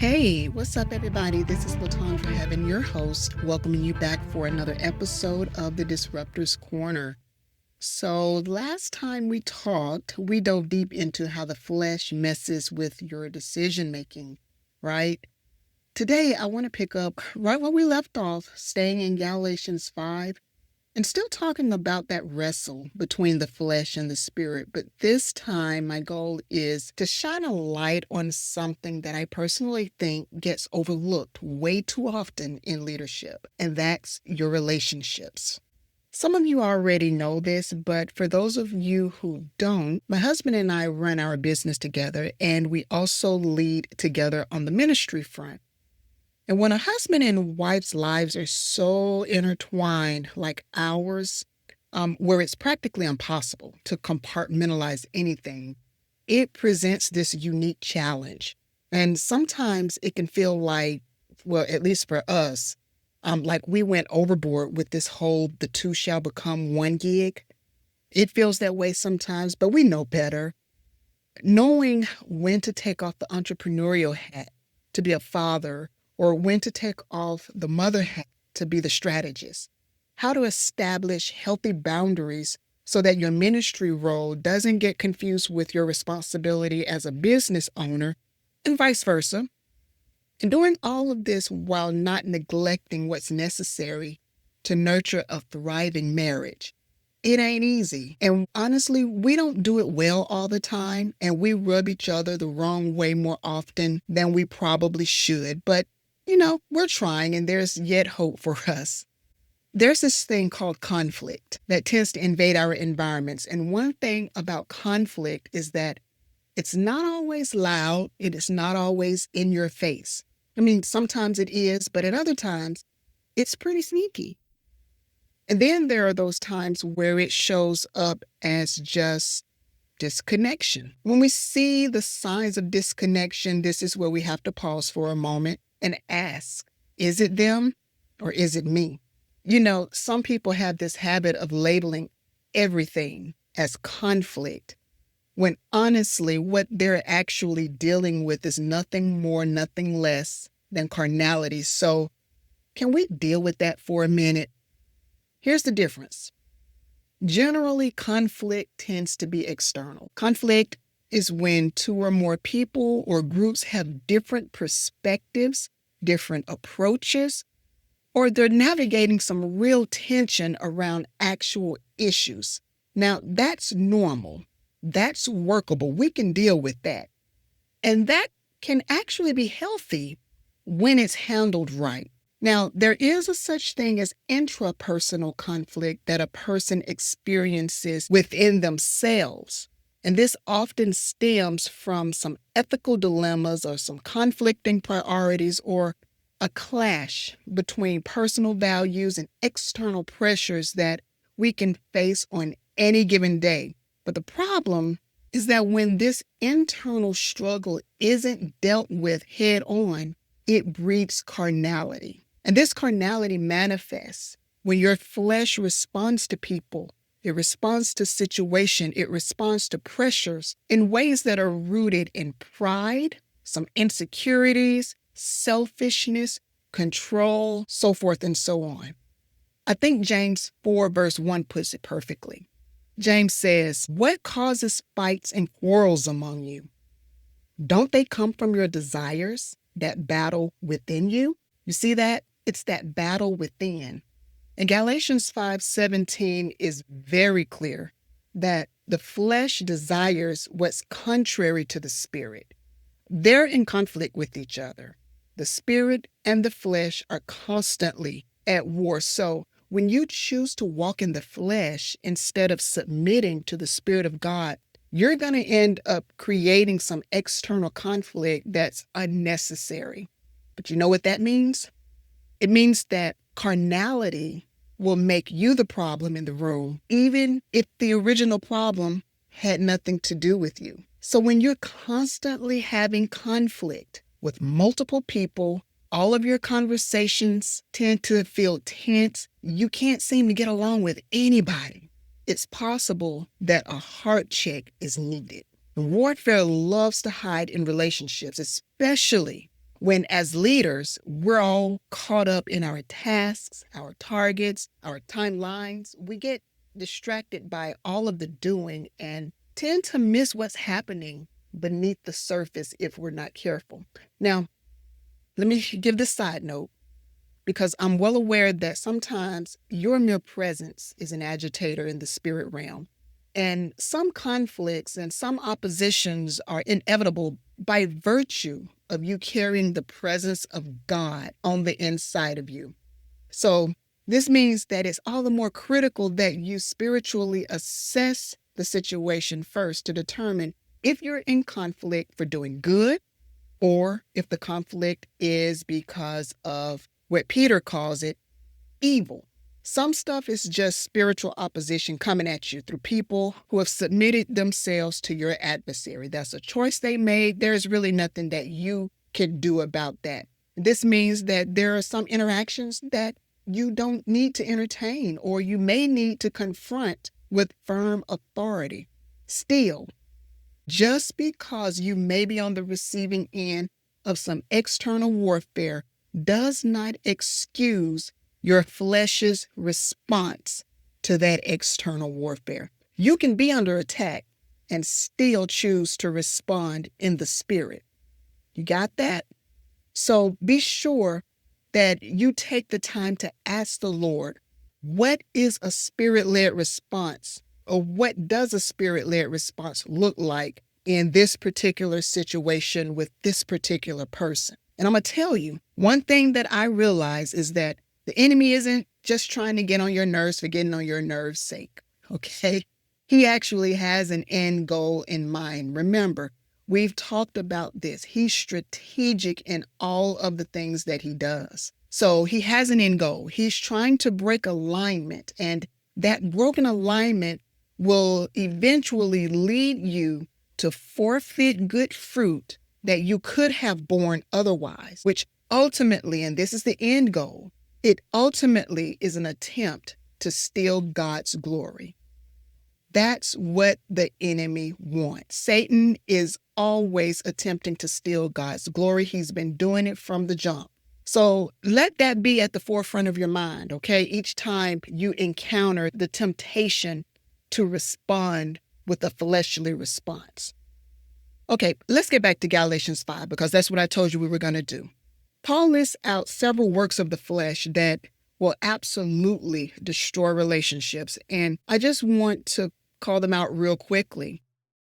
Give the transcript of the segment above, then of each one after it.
Hey, what's up, everybody? This is Latondra Heaven, your host, welcoming you back for another episode of the Disruptor's Corner. So, last time we talked, we dove deep into how the flesh messes with your decision making, right? Today, I want to pick up right where we left off, staying in Galatians 5, and still talking about that wrestle between the flesh and the spirit. But this time, my goal is to shine a light on something that I personally think gets overlooked way too often in leadership, and that's your relationships. Some of you already know this, but for those of you who don't, my husband and I run our business together, and we also lead together on the ministry front. And when a husband and wife's lives are so intertwined like ours, where it's practically impossible to compartmentalize anything, it presents this unique challenge. And sometimes it can feel like, well, at least for us, like we went overboard with this whole the two shall become one gig. It feels that way sometimes, but we know better. Knowing when to take off the entrepreneurial hat to be a father, or when to take off the mother hat to be the strategist. How to establish healthy boundaries so that your ministry role doesn't get confused with your responsibility as a business owner, and vice versa. And doing all of this while not neglecting what's necessary to nurture a thriving marriage. It ain't easy. And honestly, we don't do it well all the time, and we rub each other the wrong way more often than we probably should. But, we're trying, and there's yet hope for us. There's this thing called conflict that tends to invade our environments. And one thing about conflict is that it's not always loud. It is not always in your face. I mean, sometimes it is, but at other times, it's pretty sneaky. And then there are those times where it shows up as just disconnection. When we see the signs of disconnection, this is where we have to pause for a moment and ask, is it them or is it me? Some people have this habit of labeling everything as conflict, when honestly, what they're actually dealing with is nothing more, nothing less than carnality. So, can we deal with that for a minute? Here's the difference. Generally, conflict tends to be external. Conflict is when two or more people or groups have different perspectives, different approaches, or they're navigating some real tension around actual issues. Now, that's normal. That's workable. We can deal with that. And that can actually be healthy when it's handled right. Now, there is a such thing as intrapersonal conflict that a person experiences within themselves. And this often stems from some ethical dilemmas or some conflicting priorities or a clash between personal values and external pressures that we can face on any given day. But the problem is that when this internal struggle isn't dealt with head on, it breeds carnality. And this carnality manifests when your flesh responds to people, it responds to situation, it responds to pressures in ways that are rooted in pride, some insecurities, selfishness, control, so forth and so on. I think James 4 verse 1 puts it perfectly. James says, "What causes fights and quarrels among you? Don't they come from your desires that battle within you?" You see that? It's that battle within. And Galatians 5:17 is very clear that the flesh desires what's contrary to the spirit. They're in conflict with each other. The spirit and the flesh are constantly at war. So when you choose to walk in the flesh instead of submitting to the Spirit of God, you're going to end up creating some external conflict that's unnecessary. But you know what that means? It means that carnality will make you the problem in the room, even if the original problem had nothing to do with you. So when you're constantly having conflict with multiple people, all of your conversations tend to feel tense. You can't seem to get along with anybody. It's possible that a heart check is needed. Warfare loves to hide in relationships, especially when as leaders, we're all caught up in our tasks, our targets, our timelines. We get distracted by all of the doing and tend to miss what's happening beneath the surface if we're not careful. Now, let me give this side note because I'm well aware that sometimes your mere presence is an agitator in the spirit realm. And some conflicts and some oppositions are inevitable by virtue of you carrying the presence of God on the inside of you. So this means that it's all the more critical that you spiritually assess the situation first to determine if you're in conflict for doing good or if the conflict is because of what Peter calls it, evil. Some stuff is just spiritual opposition coming at you through people who have submitted themselves to your adversary. That's a choice they made. There's really nothing that you can do about that. This means that there are some interactions that you don't need to entertain or you may need to confront with firm authority. Still, just because you may be on the receiving end of some external warfare does not excuse your flesh's response to that external warfare. You can be under attack and still choose to respond in the spirit. You got that? So be sure that you take the time to ask the Lord, what is a spirit-led response? Or what does a spirit-led response look like in this particular situation with this particular person? And I'm going to tell you, one thing that I realize is that the enemy isn't just trying to get on your nerves for getting on your nerves' sake, okay? He actually has an end goal in mind. Remember, we've talked about this. He's strategic in all of the things that he does. So he has an end goal. He's trying to break alignment, and that broken alignment will eventually lead you to forfeit good fruit that you could have borne otherwise, which ultimately, and this is the end goal, it ultimately is an attempt to steal God's glory. That's what the enemy wants. Satan is always attempting to steal God's glory. He's been doing it from the jump. So let that be at the forefront of your mind, okay? Each time you encounter the temptation to respond with a fleshly response. Okay, let's get back to Galatians 5 because that's what I told you we were going to do. Paul lists out several works of the flesh that will absolutely destroy relationships, and I just want to call them out real quickly.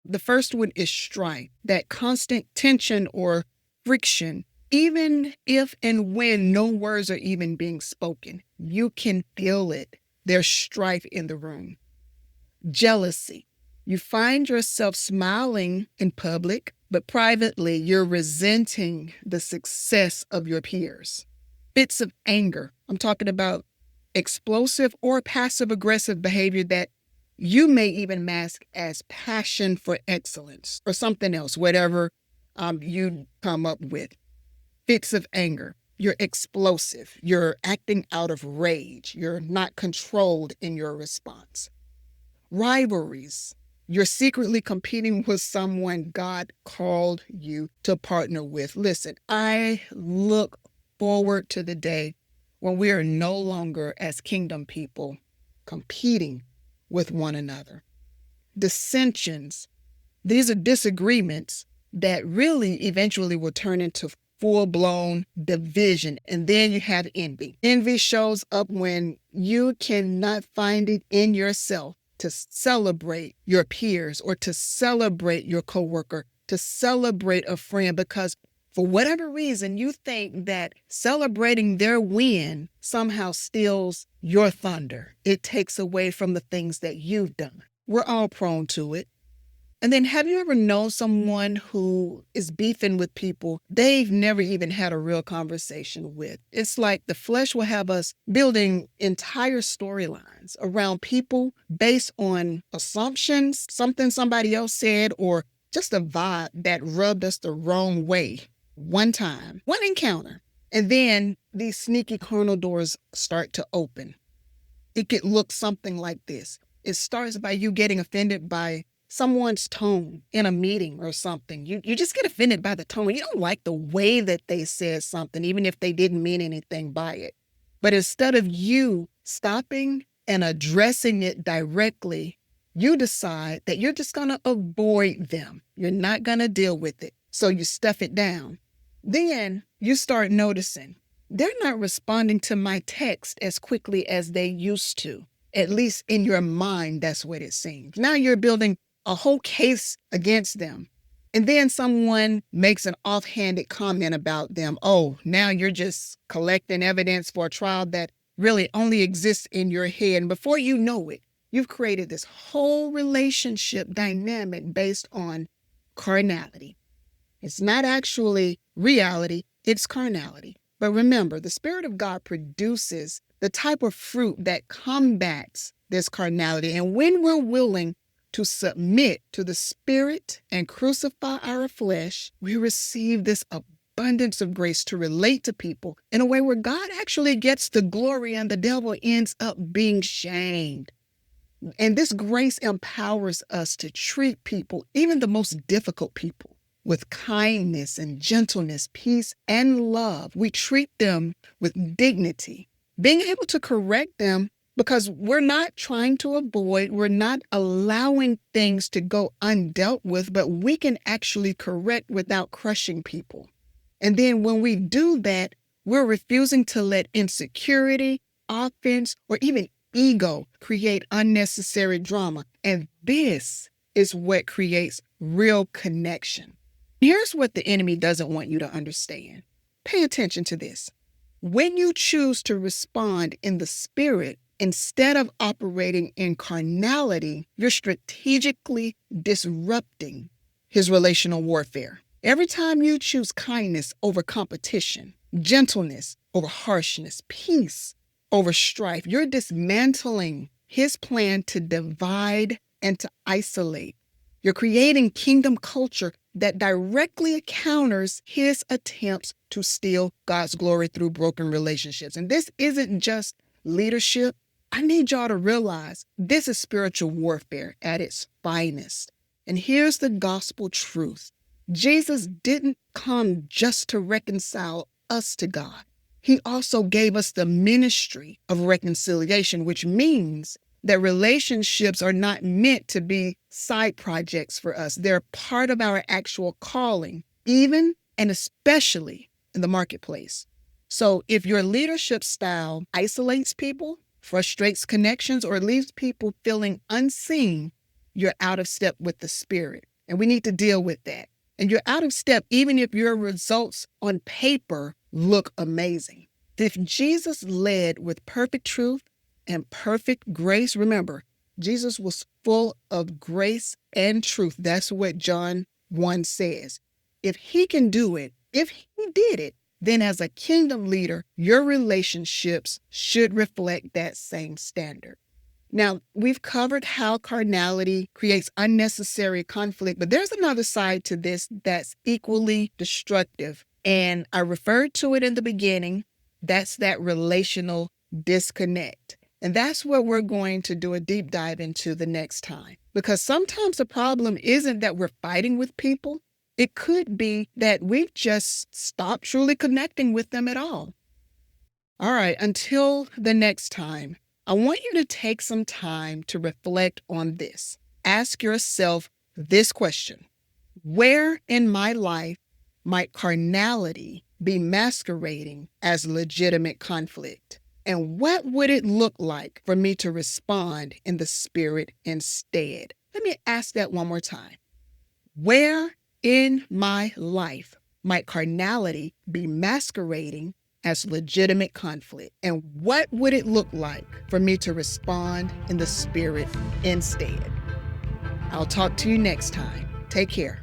The first one is strife, that constant tension or friction. Even if and when no words are even being spoken, you can feel it. There's strife in the room. Jealousy. You find yourself smiling in public, but privately you're resenting the success of your peers. Fits of anger. I'm talking about explosive or passive-aggressive behavior that you may even mask as passion for excellence or something else, whatever you come up with. Fits of anger. You're explosive. You're acting out of rage. You're not controlled in your response. Rivalries. You're secretly competing with someone God called you to partner with. Listen, I look forward to the day when we are no longer as kingdom people competing with one another. Dissensions. These are disagreements that really eventually will turn into full-blown division. And then you have envy. Envy shows up when you cannot find it in yourself to celebrate your peers or to celebrate your coworker, to celebrate a friend, because for whatever reason, you think that celebrating their win somehow steals your thunder. It takes away from the things that you've done. We're all prone to it. And then have you ever known someone who is beefing with people they've never even had a real conversation with? It's like the flesh will have us building entire storylines around people based on assumptions, something somebody else said, or just a vibe that rubbed us the wrong way one time, one encounter. And then these sneaky carnal doors start to open. It could look something like this. It starts by you getting offended by someone's tone in a meeting or something. You just get offended by the tone. You don't like the way that they said something, even if they didn't mean anything by it. But instead of you stopping and addressing it directly, you decide that you're just going to avoid them. You're not going to deal with it. So you stuff it down. Then you start noticing they're not responding to my text as quickly as they used to. At least in your mind, that's what it seems. Now you're building a whole case against them. And then someone makes an offhanded comment about them. Oh, now you're just collecting evidence for a trial that really only exists in your head. And before you know it, you've created this whole relationship dynamic based on carnality. It's not actually reality, it's carnality. But remember, the Spirit of God produces the type of fruit that combats this carnality. And when we're willing to submit to the Spirit and crucify our flesh, we receive this abundance of grace to relate to people in a way where God actually gets the glory and the devil ends up being shamed. And this grace empowers us to treat people, even the most difficult people, with kindness and gentleness, peace and love. We treat them with dignity, being able to correct them because we're not trying to avoid, we're not allowing things to go undealt with, but we can actually correct without crushing people. And then when we do that, we're refusing to let insecurity, offense, or even ego create unnecessary drama. And this is what creates real connection. Here's what the enemy doesn't want you to understand. Pay attention to this. When you choose to respond in the Spirit instead of operating in carnality, you're strategically disrupting his relational warfare. Every time you choose kindness over competition, gentleness over harshness, peace over strife, you're dismantling his plan to divide and to isolate. You're creating kingdom culture that directly counters his attempts to steal God's glory through broken relationships. And this isn't just leadership. I need y'all to realize this is spiritual warfare at its finest. And here's the gospel truth. Jesus didn't come just to reconcile us to God. He also gave us the ministry of reconciliation, which means that relationships are not meant to be side projects for us. They're part of our actual calling, even and especially in the marketplace. So if your leadership style isolates people, frustrates connections, or leaves people feeling unseen, you're out of step with the Spirit. And we need to deal with that. And you're out of step even if your results on paper look amazing. If Jesus led with perfect truth and perfect grace, remember, Jesus was full of grace and truth. That's what John 1 says. If he can do it, if he did it, then as a kingdom leader, your relationships should reflect that same standard. Now, we've covered how carnality creates unnecessary conflict, but there's another side to this that's equally destructive. And I referred to it in the beginning. That's that relational disconnect. And that's what we're going to do a deep dive into the next time. Because sometimes the problem isn't that we're fighting with people. It could be that we've just stopped truly connecting with them at all. All right, until the next time, I want you to take some time to reflect on this. Ask yourself this question. Where in my life might carnality be masquerading as legitimate conflict? And what would it look like for me to respond in the Spirit instead? Let me ask that one more time. Where in my life might carnality be masquerading as legitimate conflict? And what would it look like for me to respond in the Spirit instead? I'll talk to you next time. Take care.